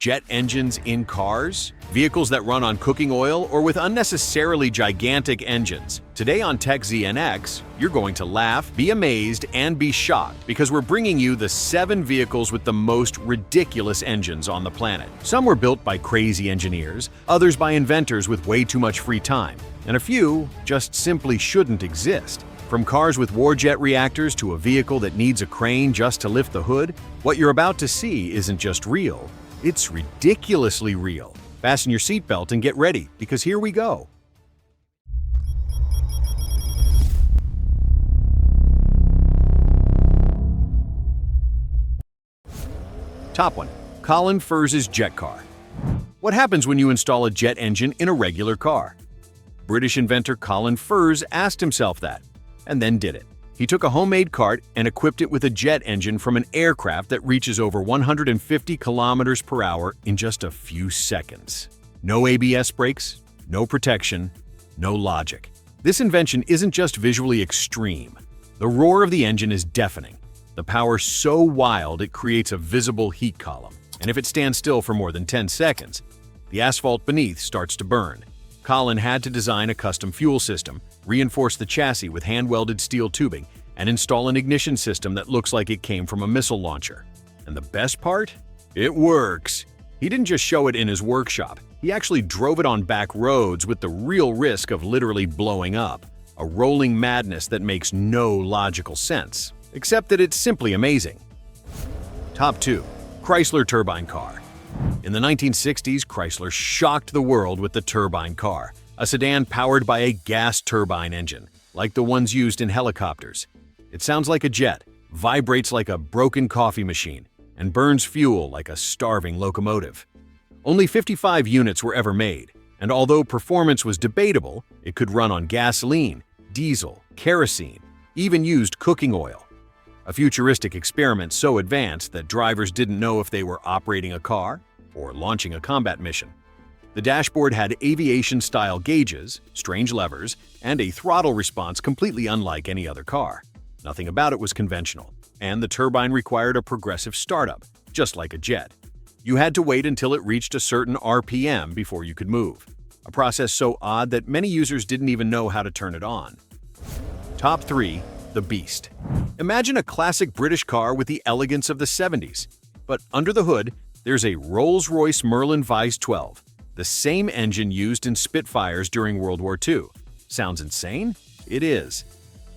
Jet engines in cars? Vehicles that run on cooking oil or with unnecessarily gigantic engines? Today on Tech ZNX, you're going to laugh, be amazed, and be shocked because we're bringing you the 7 vehicles with the most ridiculous engines on the planet. Some were built by crazy engineers, others by inventors with way too much free time, and a few just simply shouldn't exist. From cars with warjet reactors to a vehicle that needs a crane just to lift the hood, what you're about to see isn't just real, it's ridiculously real. Fasten your seatbelt and get ready, because here we go. Top 1. Colin Furs Jet Car. What happens when you install a jet engine in a regular car? British inventor Colin Furs asked himself that, and then did it. He took a homemade cart and equipped it with a jet engine from an aircraft that reaches over 150 kilometers per hour in just a few seconds. No ABS brakes, no protection, no logic. This invention isn't just visually extreme. The roar of the engine is deafening. The power so wild it creates a visible heat column. And if it stands still for more than 10 seconds, the asphalt beneath starts to burn. Colin had to design a custom fuel system, reinforce the chassis with hand-welded steel tubing, and install an ignition system that looks like it came from a missile launcher. And the best part? It works! He didn't just show it in his workshop, he actually drove it on back roads with the real risk of literally blowing up. A rolling madness that makes no logical sense, except that it's simply amazing. Top 2. Chrysler Turbine Car. In the 1960s, Chrysler shocked the world with the Turbine Car, a sedan powered by a gas turbine engine, like the ones used in helicopters. It sounds like a jet, vibrates like a broken coffee machine, and burns fuel like a starving locomotive. Only 55 units were ever made, and although performance was debatable, it could run on gasoline, diesel, kerosene, even used cooking oil. A futuristic experiment so advanced that drivers didn't know if they were operating a car or launching a combat mission. The dashboard had aviation-style gauges, strange levers, and a throttle response completely unlike any other car. Nothing about it was conventional, and the turbine required a progressive startup, just like a jet. You had to wait until it reached a certain RPM before you could move, a process so odd that many users didn't even know how to turn it on. Top 3. The Beast. Imagine a classic British car with the elegance of the 70s, but under the hood, there's a Rolls-Royce Merlin Vice 12, the same engine used in Spitfires during World War II. Sounds insane? It is.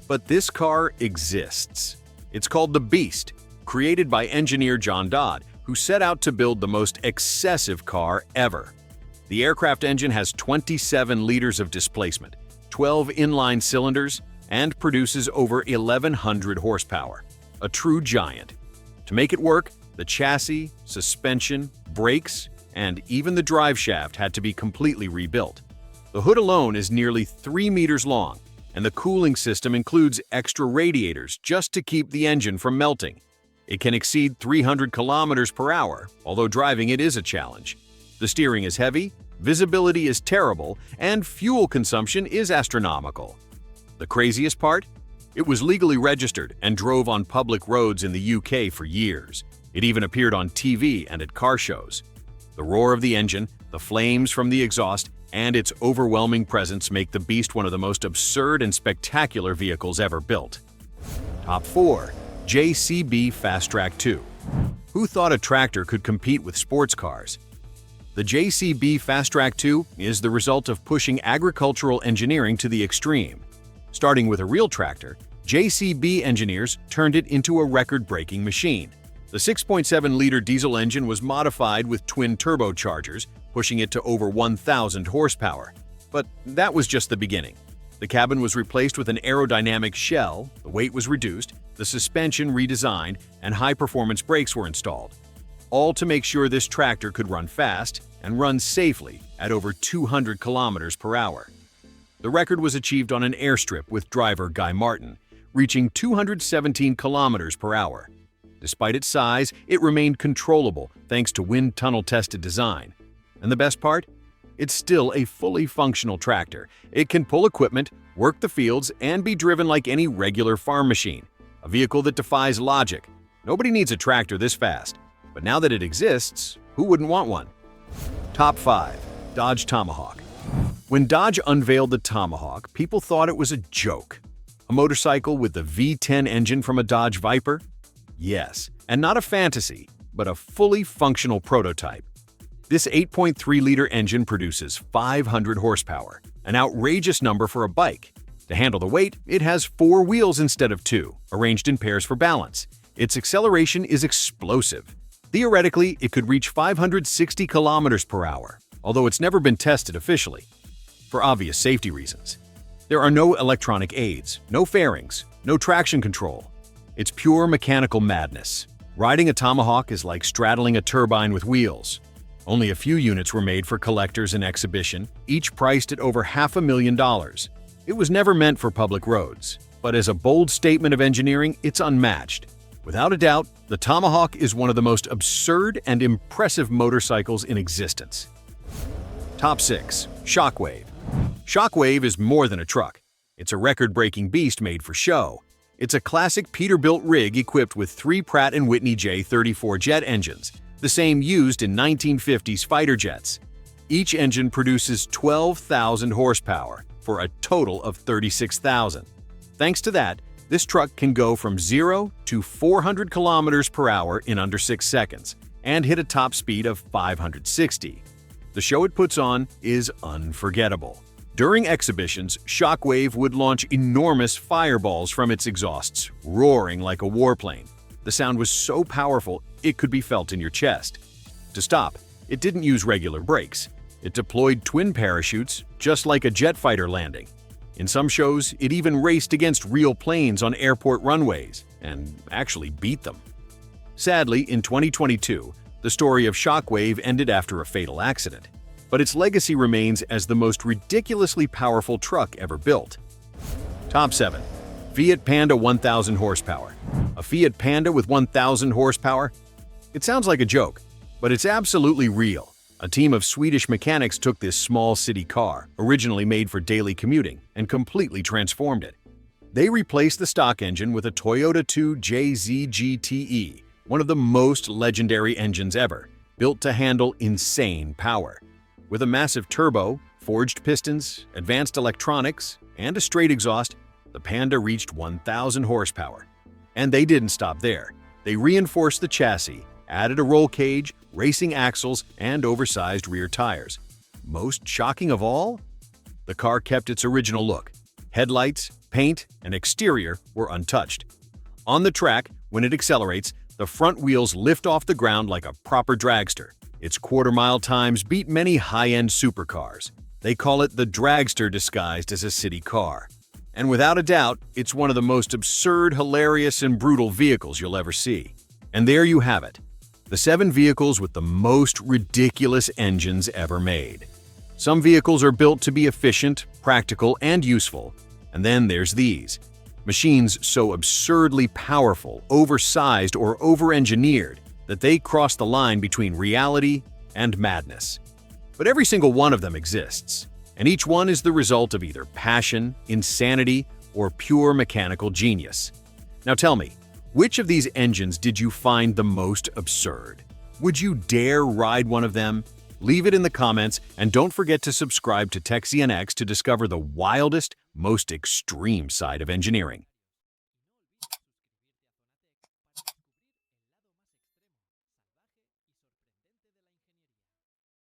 But this car exists. It's called the Beast, created by engineer John Dodd, who set out to build the most excessive car ever. The aircraft engine has 27 liters of displacement, 12 inline cylinders, and produces over 1,100 horsepower. A true giant. To make it work, the chassis, suspension, brakes, and even the drive shaft had to be completely rebuilt. The hood alone is nearly 3 meters long, and the cooling system includes extra radiators just to keep the engine from melting. It can exceed 300 kilometers per hour, although driving it is a challenge. The steering is heavy, visibility is terrible, and fuel consumption is astronomical. The craziest part? It was legally registered and drove on public roads in the UK for years. It even appeared on TV and at car shows. The roar of the engine, the flames from the exhaust, and its overwhelming presence make the Beast one of the most absurd and spectacular vehicles ever built. Top 4. JCB Fastrack 2. Who thought a tractor could compete with sports cars? The JCB Fastrack 2 is the result of pushing agricultural engineering to the extreme. Starting with a real tractor, JCB engineers turned it into a record-breaking machine. The 6.7-liter diesel engine was modified with twin turbochargers, pushing it to over 1,000 horsepower. But that was just the beginning. The cabin was replaced with an aerodynamic shell, the weight was reduced, the suspension redesigned, and high-performance brakes were installed. All to make sure this tractor could run fast and run safely at over 200 kilometers per hour. The record was achieved on an airstrip with driver Guy Martin, reaching 217 kilometers per hour. Despite its size, it remained controllable thanks to wind tunnel-tested design. And the best part? It's still a fully functional tractor. It can pull equipment, work the fields, and be driven like any regular farm machine. A vehicle that defies logic. Nobody needs a tractor this fast. But now that it exists, Who wouldn't want one? Top 5. Dodge Tomahawk. When Dodge unveiled the Tomahawk, people thought it was a joke. A motorcycle with the V10 engine from a Dodge Viper? Yes, and not a fantasy, but a fully functional prototype. This 8.3-liter engine produces 500 horsepower, an outrageous number for a bike. To handle the weight, it has 4 wheels instead of 2, arranged in pairs for balance. Its acceleration is explosive. Theoretically, it could reach 560 kilometers per hour, although it's never been tested officially, for obvious safety reasons. There are no electronic aids, no fairings, no traction control. It's pure mechanical madness. Riding a Tomahawk is like straddling a turbine with wheels. Only a few units were made for collectors and exhibition, each priced at over $500,000. It was never meant for public roads, but as a bold statement of engineering, it's unmatched. Without a doubt, the Tomahawk is one of the most absurd and impressive motorcycles in existence. Top 6. Shockwave. Shockwave is more than a truck. It's a record-breaking beast made for show. It's a classic Peterbilt rig equipped with 3 Pratt & Whitney J34 jet engines, the same used in 1950s fighter jets. Each engine produces 12,000 horsepower for a total of 36,000. Thanks to that, this truck can go from 0 to 400 kilometers per hour in under 6 seconds and hit a top speed of 560. The show it puts on is unforgettable. During exhibitions, Shockwave would launch enormous fireballs from its exhausts, roaring like a warplane. The sound was so powerful, it could be felt in your chest. To stop, it didn't use regular brakes. It deployed twin parachutes, just like a jet fighter landing. In some shows, it even raced against real planes on airport runways, and actually beat them. Sadly, in 2022, the story of Shockwave ended after a fatal accident, but its legacy remains as the most ridiculously powerful truck ever built. Top 7. Fiat Panda 1000 horsepower. A Fiat Panda with 1000 horsepower? It sounds like a joke, but it's absolutely real. A team of Swedish mechanics took this small city car, originally made for daily commuting, and completely transformed it. They replaced the stock engine with a Toyota 2 JZGTE, one of the most legendary engines ever, built to handle insane power. With a massive turbo, forged pistons, advanced electronics, and a straight exhaust, the Panda reached 1000 horsepower. And they didn't stop there. They reinforced the chassis, added a roll cage, racing axles, and oversized rear tires. Most shocking of all? The car kept its original look. Headlights, paint, and exterior were untouched. On the track, when it accelerates, the front wheels lift off the ground like a proper dragster. Its quarter-mile times beat many high-end supercars. They call it the dragster disguised as a city car. And without a doubt, it's one of the most absurd, hilarious, and brutal vehicles you'll ever see. And there you have it. The 7 vehicles with the most ridiculous engines ever made. Some vehicles are built to be efficient, practical, and useful. And then there's these. Machines so absurdly powerful, oversized, or over-engineered that they cross the line between reality and madness. But every single one of them exists, and each one is the result of either passion, insanity, or pure mechanical genius. Now tell me, which of these engines did you find the most absurd? Would you dare ride one of them? Leave it in the comments, and don't forget to subscribe to TechCNX to discover the wildest, most extreme side of engineering.